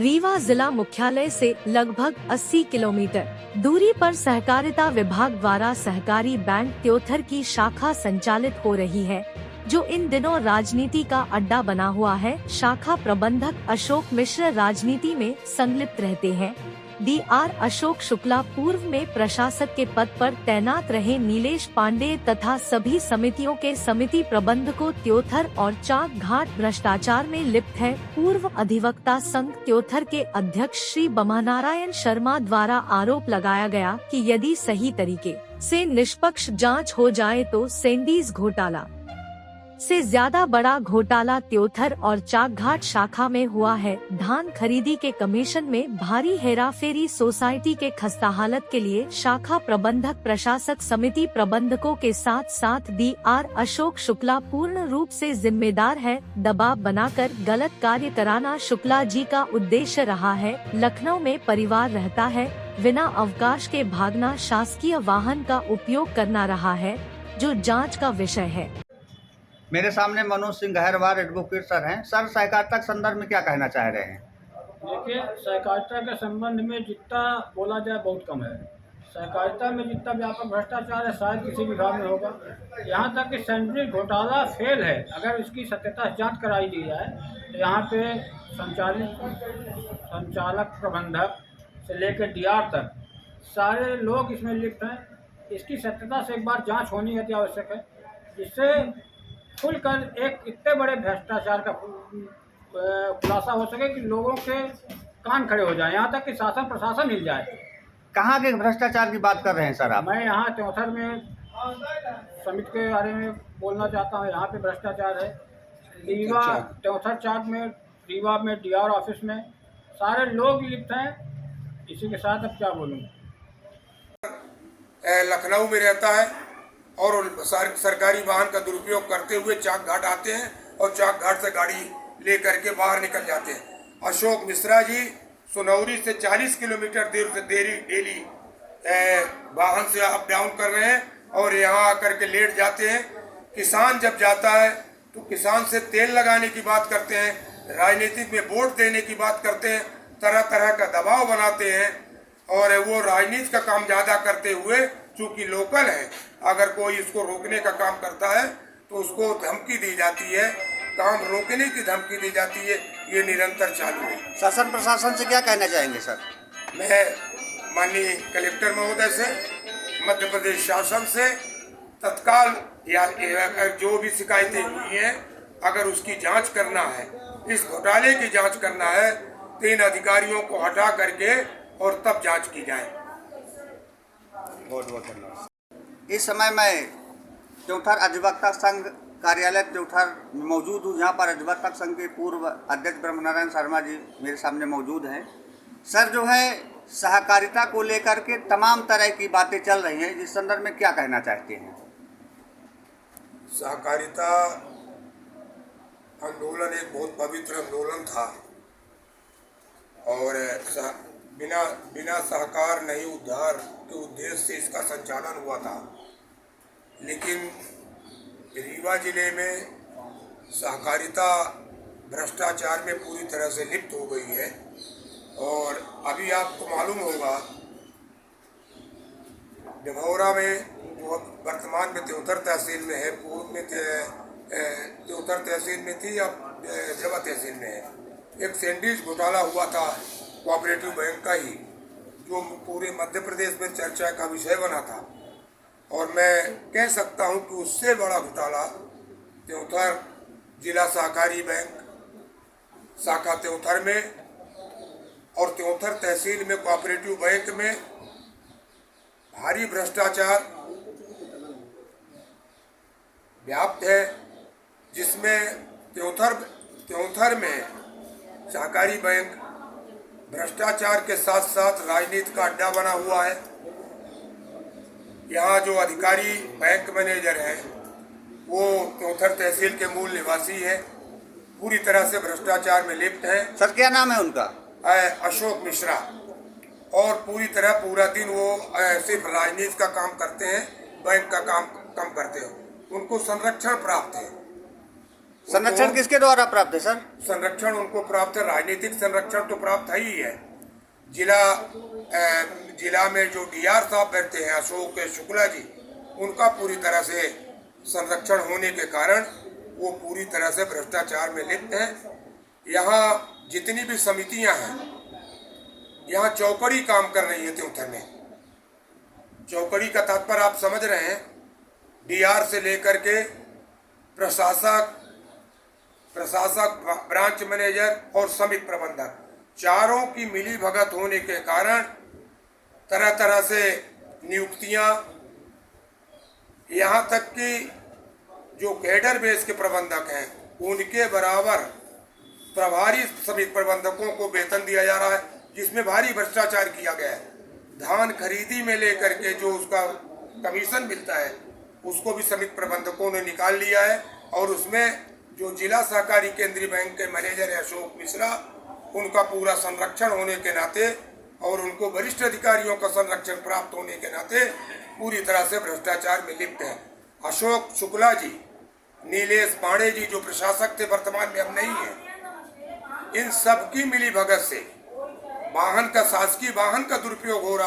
रीवा जिला मुख्यालय से लगभग 80 किलोमीटर दूरी पर सहकारिता विभाग द्वारा सहकारी बैंक त्योथर की शाखा संचालित हो रही है, जो इन दिनों राजनीति का अड्डा बना हुआ है। शाखा प्रबंधक अशोक मिश्र राजनीति में संलिप्त रहते हैं। DR अशोक शुक्ला पूर्व में प्रशासक के पद पर तैनात रहे। नीलेश पांडे तथा सभी समितियों के समिति प्रबंधकों त्योथर और चाक घाट भ्रष्टाचार में लिप्त है। पूर्व अधिवक्ता संघ त्योथर के अध्यक्ष श्री बमानारायण शर्मा द्वारा आरोप लगाया गया कि यदि सही तरीके से निष्पक्ष जांच हो जाए तो सैंडीज घोटाला से ज्यादा बड़ा घोटाला त्योथर और चाकघाट शाखा में हुआ है। धान खरीदी के कमीशन में भारी हेराफेरी। सोसाइटी के खस्ताहालत के लिए शाखा प्रबंधक प्रशासक समिति प्रबंधकों के साथ साथ DR अशोक शुक्ला पूर्ण रूप से जिम्मेदार है। दबाव बनाकर गलत कार्य कराना शुक्ला जी का उद्देश्य रहा है। लखनऊ में परिवार रहता है, बिना अवकाश के भागना शासकीय वाहन का उपयोग करना रहा है, जो जाँच का विषय है। मेरे सामने मनोज सिंह गहरवार एडवोकेट सर हैं। सर, सहकारिता के संदर्भ में क्या कहना चाह रहे हैं? देखिए, सहकारिता के संबंध में जितना बोला जाए बहुत कम है। सहकारिता में जितना व्यापक भ्रष्टाचार है शायद किसी विभाग में होगा। यहाँ तक कि सैंडविच घोटाला फेल है। अगर इसकी सत्यता जांच कराई दी जाए तो यहाँ पे संचालक प्रबंधक से लेकर DR तक सारे लोग इसमें लिप्त हैं। इसकी सत्यता से एक बार जाँच होनी अति आवश्यक है, जिससे खुलकर एक इतने बड़े भ्रष्टाचार का खुलासा हो सके कि लोगों के कान खड़े हो जाएं, यहाँ तक कि शासन प्रशासन हिल जाए। कहाँ के भ्रष्टाचार की बात कर रहे हैं सर आप? मैं यहाँ त्योथर में समिति के बारे में बोलना चाहता हूँ। यहाँ पे भ्रष्टाचार है। रीवा त्योथर चाक में, रीवा में DR ऑफिस में सारे लोग लिप्त हैं। इसी के साथ अब क्या बोलूँ। लखनऊ में रहता है और सरकारी वाहन का दुरुपयोग करते हुए चाक घाट आते हैं और चाक घाट से गाड़ी ले करके बाहर निकल जाते हैं। अशोक मिश्रा जी सुनौरी से 40 किलोमीटर डेली वाहन से अप डाउन कर रहे हैं और यहाँ आकर के लेट जाते हैं। किसान जब जाता है तो किसान से तेल लगाने की बात करते हैं, राजनीतिक में वोट देने की बात करते हैं, तरह तरह का दबाव बनाते हैं और वो राजनीति का काम ज्यादा करते हुए चूंकि लोकल है, अगर कोई इसको रोकने का काम करता है तो उसको धमकी दी जाती है, काम रोकने की धमकी दी जाती है। ये निरंतर चालू है। शासन प्रशासन से क्या कहना चाहेंगे सर? मैं माननीय कलेक्टर महोदय से, मध्य प्रदेश शासन से तत्काल या जो भी शिकायतें हुई हैं अगर उसकी जांच करना है, इस घोटाले की जांच करना है, 3 अधिकारियों को हटा करके और तब जांच की जाए। बहुत बहुत धन्यवाद। इस समय मैं त्योथर अधिवक्ता संघ कार्यालय त्योथर मौजूद हूँ, जहाँ पर अधिवक्ता संघ के पूर्व अध्यक्ष ब्रह्मनारायण शर्मा जी मेरे सामने मौजूद हैं। सर, जो है सहकारिता को लेकर के तमाम तरह की बातें चल रही हैं, जिस संदर्भ में क्या कहना चाहते हैं? सहकारिता आंदोलन एक बहुत पवित्र आंदोलन था और बिना सहकार नहीं उद्धार के उद्देश्य से इसका संचालन हुआ था। लेकिन रीवा जिले में सहकारिता भ्रष्टाचार में पूरी तरह से लिप्त हो गई है और अभी आपको मालूम होगा डभौरा में, जो वर्तमान में त्योथर तहसील में है, पूर्व में त्योथर तहसील में थी, अब जवा तहसील में है, एक सैंडविच घोटाला हुआ था कोऑपरेटिव बैंक का ही, जो पूरे मध्य प्रदेश में चर्चा का विषय बना था। और मैं कह सकता हूं कि उससे बड़ा घोटाला त्योथर जिला सहकारी बैंक शाखा त्योथर में और त्योथर तहसील में कोऑपरेटिव बैंक में भारी भ्रष्टाचार व्याप्त है, जिसमें त्योथर में सहकारी बैंक भ्रष्टाचार के साथ साथ राजनीति का अड्डा बना हुआ है। यहाँ जो अधिकारी बैंक मैनेजर है वो त्योथर तहसील के मूल निवासी है, पूरी तरह से भ्रष्टाचार में लिप्त है। सर, क्या नाम है उनका? अशोक मिश्रा। और पूरा दिन वो सिर्फ राजनीति का काम करते हैं, बैंक का काम कम करते हैं। उनको संरक्षण प्राप्त है। संरक्षण किसके द्वारा प्राप्त है सर? संरक्षण उनको प्राप्त है, राजनीतिक संरक्षण तो प्राप्त है ही है। जिला में जो डीआर साहब बैठते हैं अशोक शुक्ला जी, उनका पूरी तरह से संरक्षण होने के कारण वो पूरी तरह से भ्रष्टाचार में लिप्त हैं। यहाँ जितनी भी समितियां हैं, यहाँ चौकड़ी काम कर रही है त्योथर में। चौकड़ी का तात्पर्य आप समझ रहे हैं, डीआर से लेकर के प्रशासक, ब्रांच मैनेजर और समिति प्रबंधक, चारों की मिली भगत होने के कारण तरह तरह से नियुक्तियां, यहाँ तक कि जो कैडर बेस के प्रबंधक हैं उनके बराबर प्रभारी समिति प्रबंधकों को वेतन दिया जा रहा है, जिसमें भारी भ्रष्टाचार किया गया है। धान खरीदी में लेकर के जो उसका कमीशन मिलता है उसको भी समिति प्रबंधकों ने निकाल लिया है। और उसमें जो जिला सहकारी केंद्रीय बैंक के मैनेजर है अशोक मिश्रा, उनका पूरा संरक्षण होने के नाते और उनको वरिष्ठ अधिकारियों का संरक्षण प्राप्त होने के नाते पूरी तरह से भ्रष्टाचार में लिप्त है। अशोक शुक्ला जी, नीलेश पांडे जी जो प्रशासक थे, वर्तमान में अब नहीं है, इन सब की मिली भगत से शासकीय वाहन का दुरुपयोग हो रहा